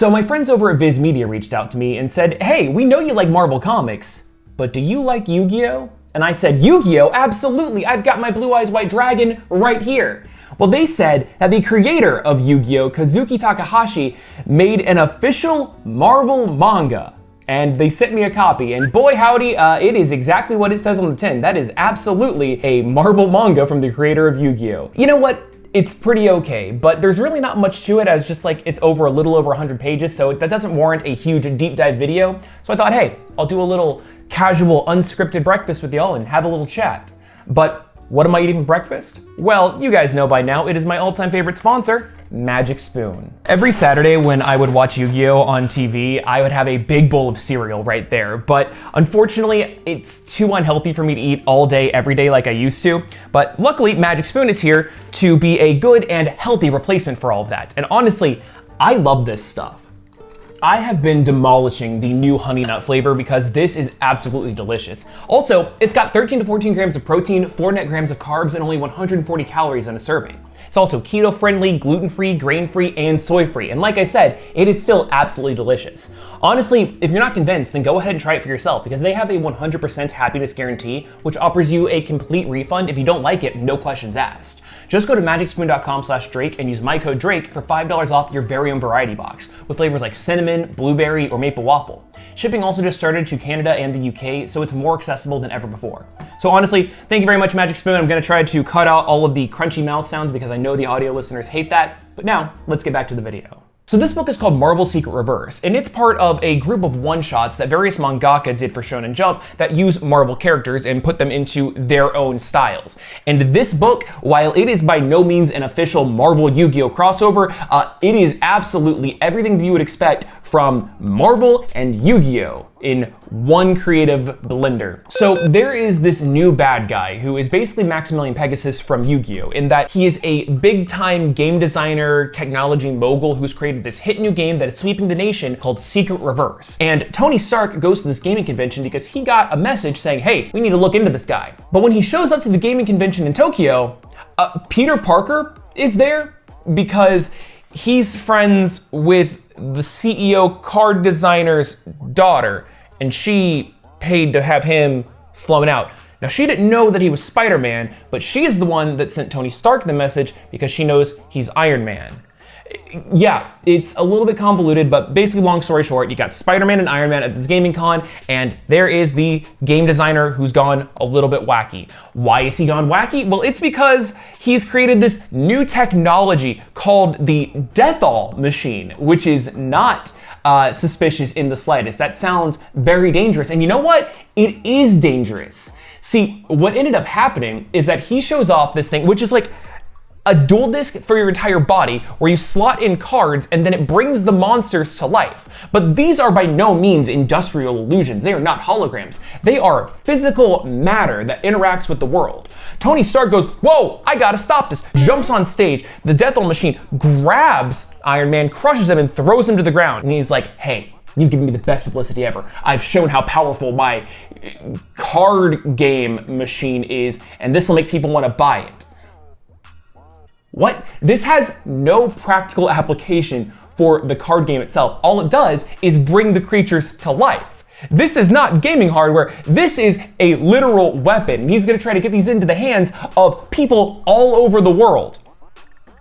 So my friends over at Viz Media reached out to me and said, hey, we know you like Marvel Comics, but do you like Yu-Gi-Oh? And I said, Yu-Gi-Oh? Absolutely, I've got my Blue Eyes White Dragon right here. Well, they said that the creator of Yu-Gi-Oh, Kazuki Takahashi, made an official Marvel manga. And they sent me a copy, and boy howdy, it is exactly what it says on the tin. That is absolutely a Marvel manga from the creator of Yu-Gi-Oh. You know what? It's pretty okay, but there's really not much to it, as just like it's over a little over 100 pages, so that doesn't warrant a huge deep dive video. So I thought, hey, I'll do a little casual, unscripted breakfast with y'all and have a little chat. But what am I eating for breakfast? Well, you guys know by now, it is my all-time favorite sponsor, Magic Spoon. Every Saturday when I would watch Yu-Gi-Oh on TV, I would have a big bowl of cereal right there. But unfortunately, it's too unhealthy for me to eat all day, every day like I used to. But luckily, Magic Spoon is here to be a good and healthy replacement for all of that. And honestly, I love this stuff. I have been demolishing the new honey nut flavor because this is absolutely delicious. Also, it's got 13 to 14 grams of protein, 4 net grams of carbs, and only 140 calories in a serving. It's also keto-friendly, gluten-free, grain-free, and soy-free. And like I said, it is still absolutely delicious. Honestly, if you're not convinced, then go ahead and try it for yourself because they have a 100% happiness guarantee, which offers you a complete refund. If you don't like it, no questions asked. Just go to magicspoon.com/Drake and use my code Drake for $5 off your very own variety box with flavors like cinnamon, blueberry, or maple waffle. Shipping also just started to Canada and the UK, so it's more accessible than ever before. So honestly, thank you very much, Magic Spoon. I'm gonna try to cut out all of the crunchy mouth sounds because I know the audio listeners hate that. But now, let's get back to the video. So this book is called Marvel Secret Reverse, and it's part of a group of one-shots that various mangaka did for Shonen Jump that use Marvel characters and put them into their own styles. And this book, while it is by no means an official Marvel Yu-Gi-Oh crossover, it is absolutely everything that you would expect from Marvel and Yu-Gi-Oh in one creative blender. So there is this new bad guy who is basically Maximilian Pegasus from Yu-Gi-Oh, in that he is a big-time game designer, technology mogul who's created this hit new game that is sweeping the nation called Secret Reverse. And Tony Stark goes to this gaming convention because he got a message saying, hey, we need to look into this guy. But when he shows up to the gaming convention in Tokyo, Peter Parker is there because he's friends with the CEO card designer's daughter, and she paid to have him flown out. Now, she didn't know that he was Spider-Man, but she is the one that sent Tony Stark the message because she knows he's Iron Man. Yeah, it's a little bit convoluted, but basically, long story short, you got Spider-Man and Iron Man at this gaming con, and there is the game designer who's gone a little bit wacky. Why is he gone wacky? Well, it's because he's created this new technology called the Deathall machine, which is not suspicious in the slightest. That sounds very dangerous, and you know what? It is dangerous. See, what ended up happening is that he shows off this thing, which is like a dual disc for your entire body where you slot in cards and then it brings the monsters to life. But these are by no means industrial illusions. They are not holograms. They are physical matter that interacts with the world. Tony Stark goes, whoa, I gotta stop this. Jumps on stage. The Deathall machine grabs Iron Man, crushes him, and throws him to the ground. And he's like, hey, you've given me the best publicity ever. I've shown how powerful my card game machine is, and this will make people want to buy it. What? This has no practical application for the card game itself. All it does is bring the creatures to life. This is not gaming hardware. This is a literal weapon. He's gonna try to get these into the hands of people all over the world.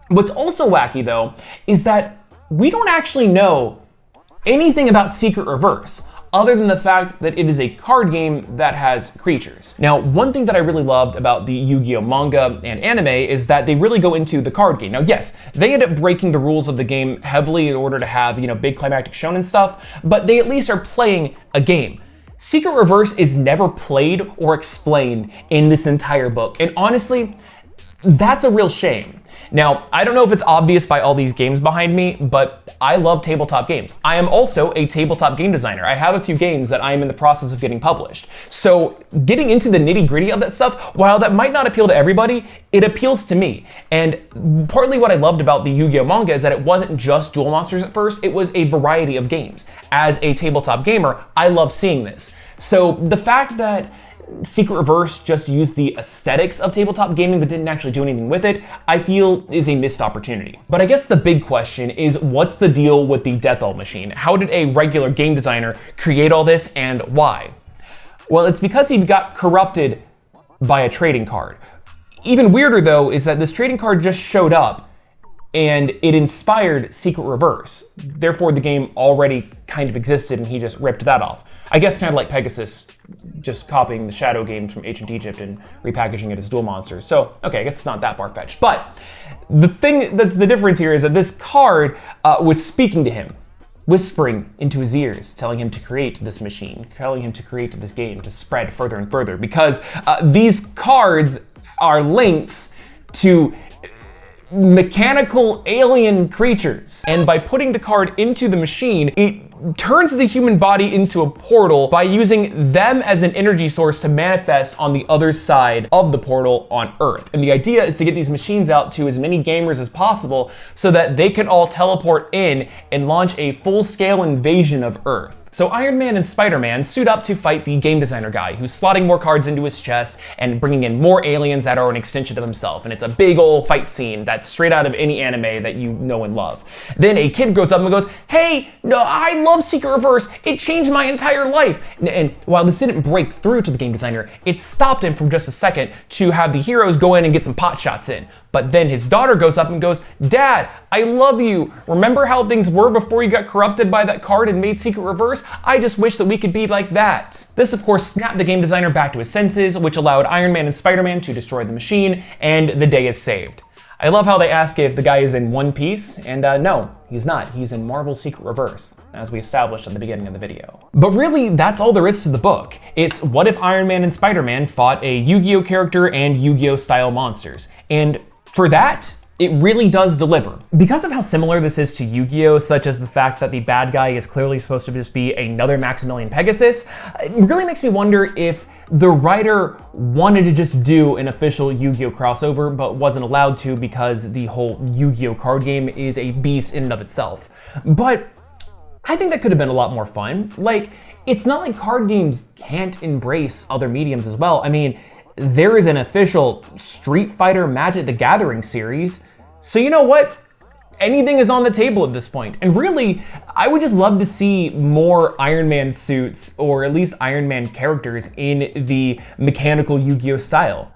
What's also wacky though, is that we don't actually know anything about Secret Reverse, other than the fact that it is a card game that has creatures. Now, one thing that I really loved about the Yu-Gi-Oh manga and anime is that they really go into the card game. Now, yes, they end up breaking the rules of the game heavily in order to have, big climactic shonen stuff, but they at least are playing a game. Secret Reverse is never played or explained in this entire book, and honestly, that's a real shame. Now, I don't know if it's obvious by all these games behind me, but I love tabletop games. I am also a tabletop game designer. I have a few games that I am in the process of getting published. So getting into the nitty-gritty of that stuff, while that might not appeal to everybody, it appeals to me. And partly what I loved about the Yu-Gi-Oh manga is that it wasn't just Duel Monsters at first, it was a variety of games. As a tabletop gamer, I love seeing this. So the fact that Secret Reverse just used the aesthetics of tabletop gaming but didn't actually do anything with it, I feel is a missed opportunity. But I guess the big question is, what's the deal with the Death All machine? How did a regular game designer create all this, and why? Well, it's because he got corrupted by a trading card. Even weirder though is that this trading card just showed up and it inspired Secret Reverse. Therefore the game already kind of existed and he just ripped that off. I guess kind of like Pegasus just copying the Shadow games from Ancient Egypt and repackaging it as Duel Monsters. So, okay, I guess it's not that far-fetched. But the thing that's the difference here is that this card was speaking to him, whispering into his ears, telling him to create this machine, telling him to create this game, to spread further and further, because these cards are links to mechanical alien creatures. And by putting the card into the machine, it turns the human body into a portal by using them as an energy source to manifest on the other side of the portal on Earth. And the idea is to get these machines out to as many gamers as possible so that they can all teleport in and launch a full-scale invasion of Earth. So Iron Man and Spider-Man suit up to fight the game designer guy, who's slotting more cards into his chest and bringing in more aliens that are an extension of himself. And it's a big old fight scene that's straight out of any anime that you know and love. Then a kid goes up and goes, "Hey, no, I love Secret Reverse. It changed my entire life." And while this didn't break through to the game designer, it stopped him from just a second to have the heroes go in and get some pot shots in. But then his daughter goes up and goes, "Dad, I love you. Remember how things were before you got corrupted by that card and made Secret Reverse? I just wish that we could be like that." This, of course, snapped the game designer back to his senses, which allowed Iron Man and Spider-Man to destroy the machine, and the day is saved. I love how they ask if the guy is in One Piece, and no, he's not. He's in Marvel's Secret Reverse, as we established at the beginning of the video. But really, that's all there is to the book. It's what if Iron Man and Spider-Man fought a Yu-Gi-Oh character and Yu-Gi-Oh style monsters. And for that, it really does deliver. Because of how similar this is to Yu-Gi-Oh, such as the fact that the bad guy is clearly supposed to just be another Maximilian Pegasus, it really makes me wonder if the writer wanted to just do an official Yu-Gi-Oh crossover, but wasn't allowed to because the whole Yu-Gi-Oh card game is a beast in and of itself. But I think that could have been a lot more fun. Like, it's not like card games can't embrace other mediums as well. I mean, there is an official Street Fighter Magic the Gathering series. So you know what? Anything is on the table at this point. And really, I would just love to see more Iron Man suits, or at least Iron Man characters in the mechanical Yu-Gi-Oh style.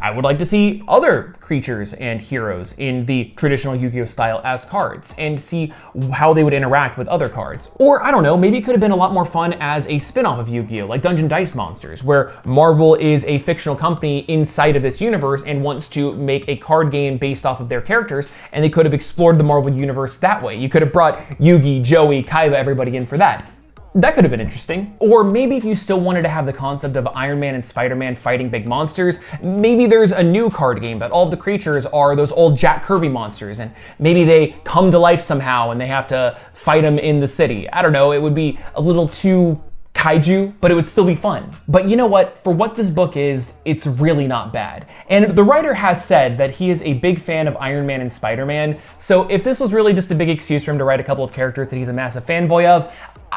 I would like to see other creatures and heroes in the traditional Yu-Gi-Oh style as cards and see how they would interact with other cards. Or I don't know, maybe it could have been a lot more fun as a spin-off of Yu-Gi-Oh, like Dungeon Dice Monsters, where Marvel is a fictional company inside of this universe and wants to make a card game based off of their characters, and they could have explored the Marvel universe that way. You could have brought Yugi, Joey, Kaiba, everybody in for that. That could have been interesting. Or maybe if you still wanted to have the concept of Iron Man and Spider-Man fighting big monsters, maybe there's a new card game that all of the creatures are those old Jack Kirby monsters, and maybe they come to life somehow and they have to fight them in the city. I don't know, it would be a little too kaiju, but it would still be fun. But you know what? For what this book is, it's really not bad. And the writer has said that he is a big fan of Iron Man and Spider-Man, so if this was really just a big excuse for him to write a couple of characters that he's a massive fanboy of,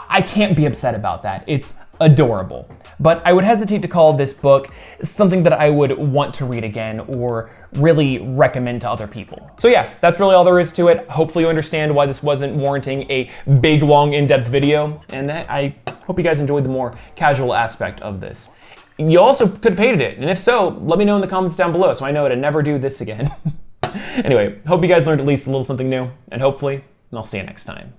I can't be upset about that. It's adorable. But I would hesitate to call this book something that I would want to read again or really recommend to other people. So yeah, that's really all there is to it. Hopefully you understand why this wasn't warranting a big, long, in-depth video, and I hope you guys enjoyed the more casual aspect of this. You also could have hated it, and if so, let me know in the comments down below so I know to never do this again. Anyway, hope you guys learned at least a little something new, and hopefully I'll see you next time.